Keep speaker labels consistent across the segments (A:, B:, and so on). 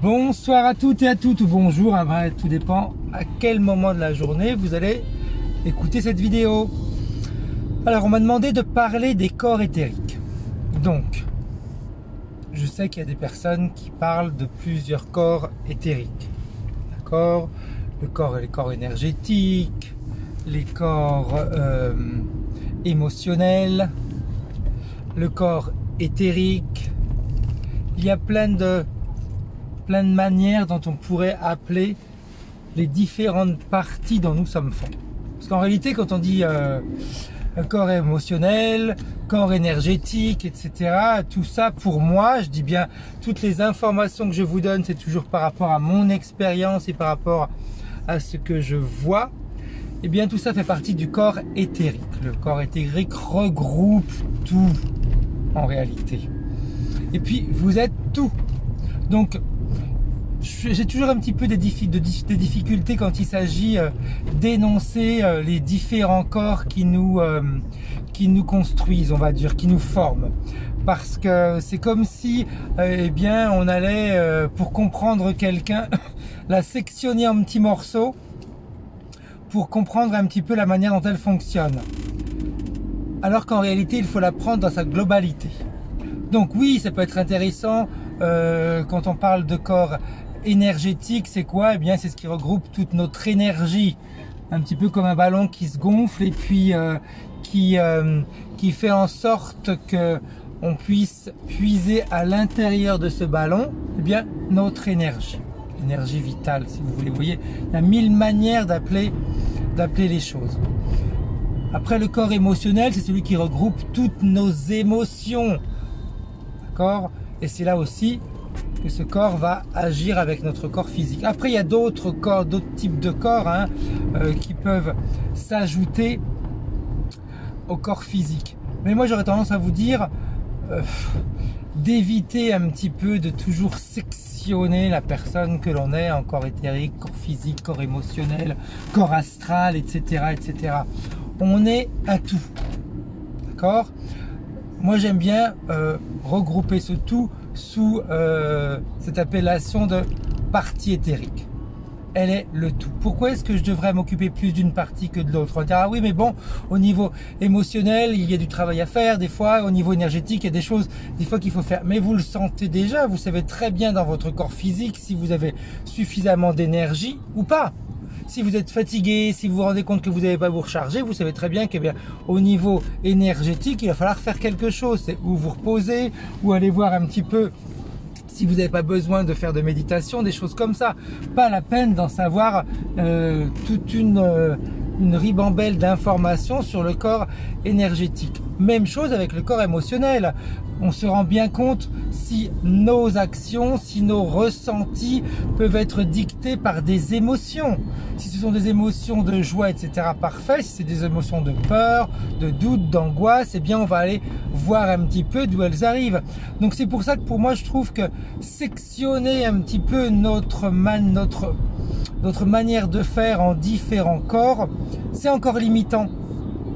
A: Bonsoir à toutes et à toutes, ou bonjour, hein, tout dépend à quel moment de la journée vous allez écouter cette vidéo. Alors on m'a demandé de parler des corps éthériques. Donc, je sais qu'il y a des personnes qui parlent de plusieurs corps éthériques. D'accord? Les corps énergétiques, les corps émotionnels, le corps éthérique. Il y a plein de manières dont on pourrait appeler les différentes parties dont nous sommes faits. Parce qu'en réalité, quand on dit corps émotionnel, corps énergétique, etc., tout ça, pour moi, je dis bien, toutes les informations que je vous donne, c'est toujours par rapport à mon expérience et par rapport à ce que je vois. Et bien, tout ça fait partie du corps éthérique. Le corps éthérique regroupe tout, en réalité. Et puis, vous êtes tout. Donc, j'ai toujours un petit peu des difficultés quand il s'agit d'énoncer les différents corps qui nous construisent, on va dire, qui nous forment. Parce que c'est comme si, eh bien, on allait, pour comprendre quelqu'un, la sectionner en petits morceaux pour comprendre un petit peu la manière dont elle fonctionne. Alors qu'en réalité, il faut la prendre dans sa globalité. Donc oui, ça peut être intéressant quand on parle de corps énergétique, c'est quoi? Eh bien, c'est ce qui regroupe toute notre énergie, un petit peu comme un ballon qui se gonfle et puis qui fait en sorte que on puisse puiser à l'intérieur de ce ballon, eh bien, notre énergie vitale, si vous voulez. Vous voyez, il y a 1000 manières d'appeler les choses. Après, le corps émotionnel, c'est celui qui regroupe toutes nos émotions, d'accord? Et c'est là aussi que ce corps va agir avec notre corps physique. Après, il y a d'autres corps, d'autres types de corps qui peuvent s'ajouter au corps physique. Mais moi, j'aurais tendance à vous dire d'éviter un petit peu de toujours sectionner la personne que l'on est en corps éthérique, corps physique, corps émotionnel, corps astral, etc., etc. On est un tout, d'accord? Moi, j'aime bien regrouper ce tout sous cette appellation de partie éthérique. Elle est le tout. Pourquoi est-ce que je devrais m'occuper plus d'une partie que de l'autre? On va dire, ah oui, mais bon, au niveau émotionnel, il y a du travail à faire. Des fois, au niveau énergétique, il y a des choses, des fois qu'il faut faire. Mais vous le sentez déjà, vous savez très bien dans votre corps physique si vous avez suffisamment d'énergie ou pas. Si vous êtes fatigué, si vous vous rendez compte que vous n'avez pas vous recharger, vous savez très bien qu'au niveau énergétique, il va falloir faire quelque chose. C'est ou vous reposer, ou aller voir un petit peu si vous n'avez pas besoin de faire de méditation, des choses comme ça. Pas la peine d'en savoir toute une ribambelle d'informations sur le corps énergétique. Même chose avec le corps émotionnel. On se rend bien compte si nos actions, si nos ressentis peuvent être dictés par des émotions. Si ce sont des émotions de joie, etc., parfait. Si c'est des émotions de peur, de doute, d'angoisse, eh bien on va aller voir un petit peu d'où elles arrivent. Donc c'est pour ça que pour moi je trouve que sectionner un petit peu notre manière de faire en différents corps, c'est encore limitant.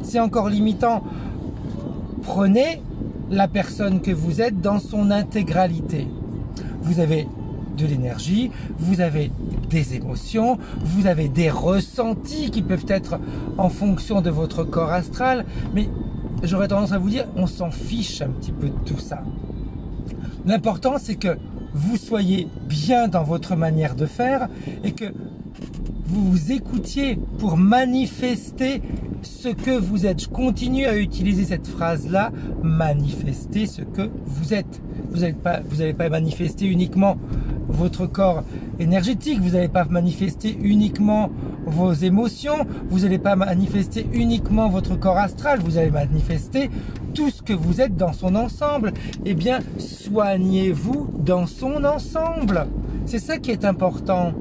A: C'est encore limitant. Prenez la personne que vous êtes dans son intégralité. Vous avez de l'énergie, vous avez des émotions, vous avez des ressentis qui peuvent être en fonction de votre corps astral, mais j'aurais tendance à vous dire, on s'en fiche un petit peu de tout ça. L'important, c'est que vous soyez bien dans votre manière de faire et que vous vous écoutiez pour manifester ce que vous êtes. Je continue à utiliser cette phrase-là, manifester ce que vous êtes. Vous n'allez pas manifester uniquement votre corps énergétique, vous n'allez pas manifester uniquement vos émotions, vous n'allez pas manifester uniquement votre corps astral, vous allez manifester tout ce que vous êtes dans son ensemble. Eh bien, soignez-vous dans son ensemble. C'est ça qui est important.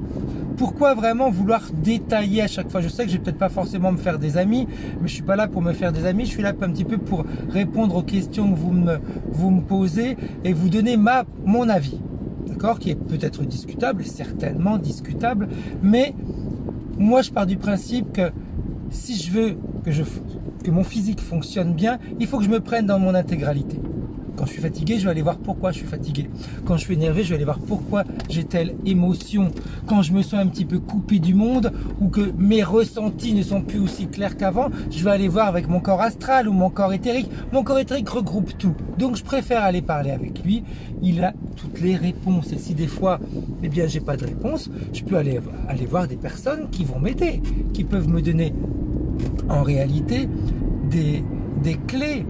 A: Pourquoi vraiment vouloir détailler à chaque fois? Je sais que je vais peut-être pas forcément me faire des amis, mais je suis pas là pour me faire des amis, je suis là un petit peu pour répondre aux questions que vous me posez et vous donner mon avis, d'accord, qui est peut-être discutable, certainement discutable, mais moi je pars du principe que si je veux que mon physique fonctionne bien, il faut que je me prenne dans mon intégralité. Quand je suis fatigué, je vais aller voir pourquoi je suis fatigué. Quand je suis énervé, je vais aller voir pourquoi j'ai telle émotion. Quand je me sens un petit peu coupé du monde ou que mes ressentis ne sont plus aussi clairs qu'avant, je vais aller voir avec mon corps astral ou mon corps éthérique. Mon corps éthérique regroupe tout. Donc je préfère aller parler avec lui. Il a toutes les réponses. Et si des fois, eh bien, j'ai pas de réponse, je peux aller voir des personnes qui vont m'aider, qui peuvent me donner en réalité des clés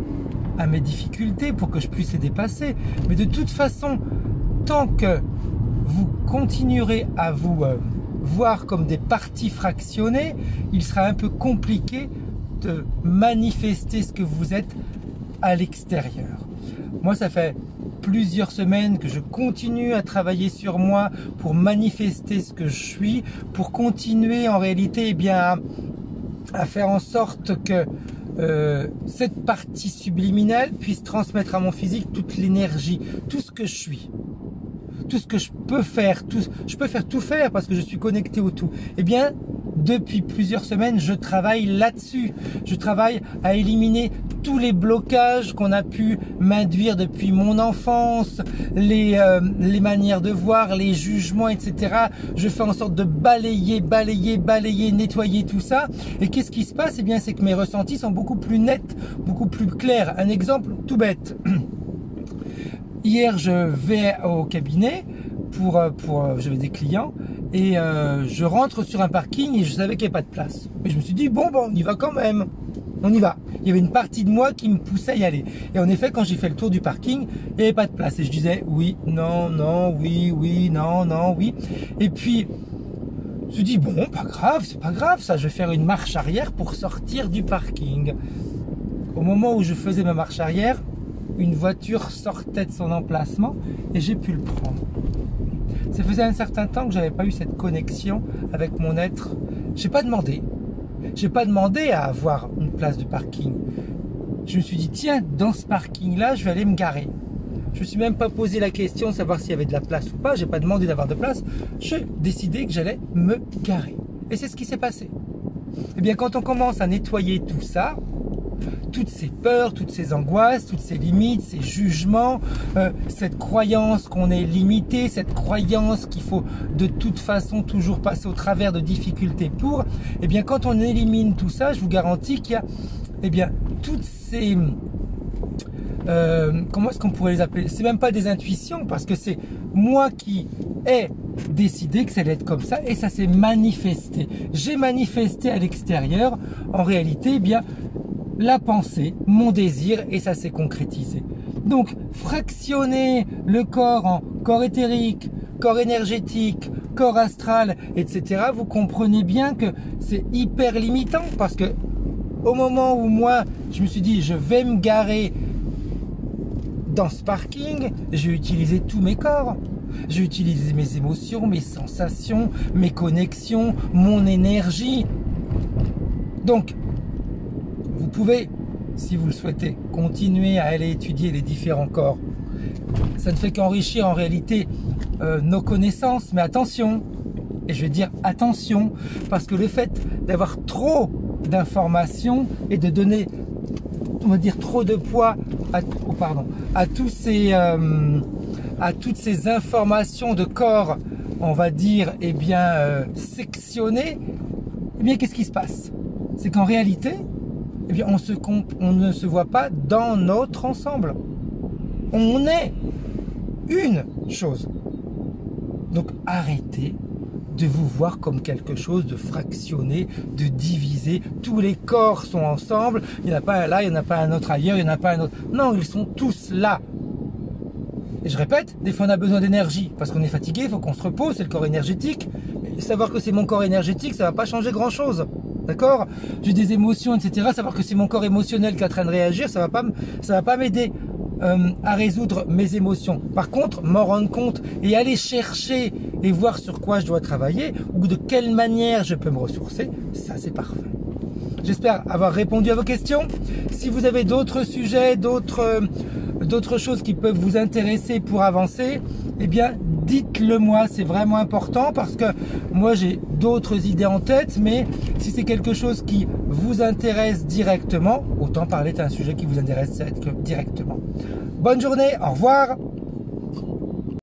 A: à mes difficultés pour que je puisse les dépasser. Mais de toute façon, tant que vous continuerez à vous voir comme des parties fractionnées, il sera un peu compliqué de manifester ce que vous êtes à l'extérieur. Moi, ça fait plusieurs semaines que je continue à travailler sur moi pour manifester ce que je suis, pour continuer en réalité eh bien, à faire en sorte que cette partie subliminale puisse transmettre à mon physique toute l'énergie, tout ce que je suis, tout ce que je peux faire, je peux faire tout faire parce que je suis connecté au tout. Eh bien, depuis plusieurs semaines, je travaille là-dessus. Je travaille à éliminer tous les blocages qu'on a pu m'induire depuis mon enfance, les manières de voir, les jugements, etc. Je fais en sorte de balayer, nettoyer tout ça. Et qu'est-ce qui se passe? Eh bien, c'est que mes ressentis sont beaucoup plus nets, beaucoup plus clairs. Un exemple tout bête. Hier, je vais au cabinet j'avais des clients et je rentre sur un parking et je savais qu'il n'y avait pas de place. Et je me suis dit, bon, on y va quand même. On y va. Il y avait une partie de moi qui me poussait à y aller. Et en effet, quand j'ai fait le tour du parking, il n'y avait pas de place. Et je disais, oui, non, non, oui, oui, non, non, oui. Et puis, je me suis dit, bon, pas grave, c'est pas grave, ça, je vais faire une marche arrière pour sortir du parking. Au moment où je faisais ma marche arrière, une voiture sortait de son emplacement et j'ai pu le prendre. Ça faisait un certain temps que j'avais pas eu cette connexion avec mon être. J'ai pas demandé à avoir une place de parking. Je me suis dit, tiens, dans ce parking-là, je vais aller me garer. Je me suis même pas posé la question de savoir s'il y avait de la place ou pas. J'ai pas demandé d'avoir de place. J'ai décidé que j'allais me garer. Et c'est ce qui s'est passé. Eh bien, quand on commence à nettoyer tout ça, toutes ces peurs, toutes ces angoisses, toutes ces limites, ces jugements, cette croyance qu'on est limité, cette croyance qu'il faut de toute façon toujours passer au travers de difficultés pour, eh bien quand on élimine tout ça, je vous garantis qu'il y a eh bien toutes ces comment est-ce qu'on pourrait les appeler? C'est même pas des intuitions parce que c'est moi qui ai décidé que ça allait être comme ça et ça s'est manifesté. J'ai manifesté à l'extérieur en réalité eh bien la pensée, mon désir et ça s'est concrétisé. Donc fractionner le corps en corps éthérique, corps énergétique, corps astral, etc. Vous comprenez bien que c'est hyper limitant parce que au moment où moi je me suis dit je vais me garer dans ce parking, j'ai utilisé tous mes corps. J'ai utilisé mes émotions, mes sensations, mes connexions, mon énergie. Donc vous pouvez, si vous le souhaitez, continuer à aller étudier les différents corps. Ça ne fait qu'enrichir en réalité nos connaissances, mais attention, et je vais dire attention, parce que le fait d'avoir trop d'informations et de donner, on va dire, trop de poids à toutes ces informations de corps, on va dire, eh bien, sectionnées, eh bien, qu'est-ce qui se passe? C'est qu'en réalité, eh bien, on ne se voit pas dans notre ensemble. On est une chose. Donc arrêtez de vous voir comme quelque chose de fractionné, de divisé. Tous les corps sont ensemble. Il n'y en a pas un là, il n'y en a pas un autre ailleurs, il n'y en a pas un autre. Non, ils sont tous là. Et je répète, des fois on a besoin d'énergie parce qu'on est fatigué, il faut qu'on se repose, c'est le corps énergétique. Et savoir que c'est mon corps énergétique, ça ne va pas changer grand-chose. D'accord? J'ai des émotions, etc. Savoir que c'est mon corps émotionnel qui est en train de réagir, ça va pas m'aider à résoudre mes émotions. Par contre, m'en rendre compte et aller chercher et voir sur quoi je dois travailler ou de quelle manière je peux me ressourcer, ça c'est parfait. J'espère avoir répondu à vos questions. Si vous avez d'autres sujets, d'autres d'autres choses qui peuvent vous intéresser pour avancer, eh bien dites-le moi, c'est vraiment important parce que moi j'ai d'autres idées en tête, mais si c'est quelque chose qui vous intéresse directement, autant parler d'un sujet qui vous intéresse directement. Bonne journée, au revoir.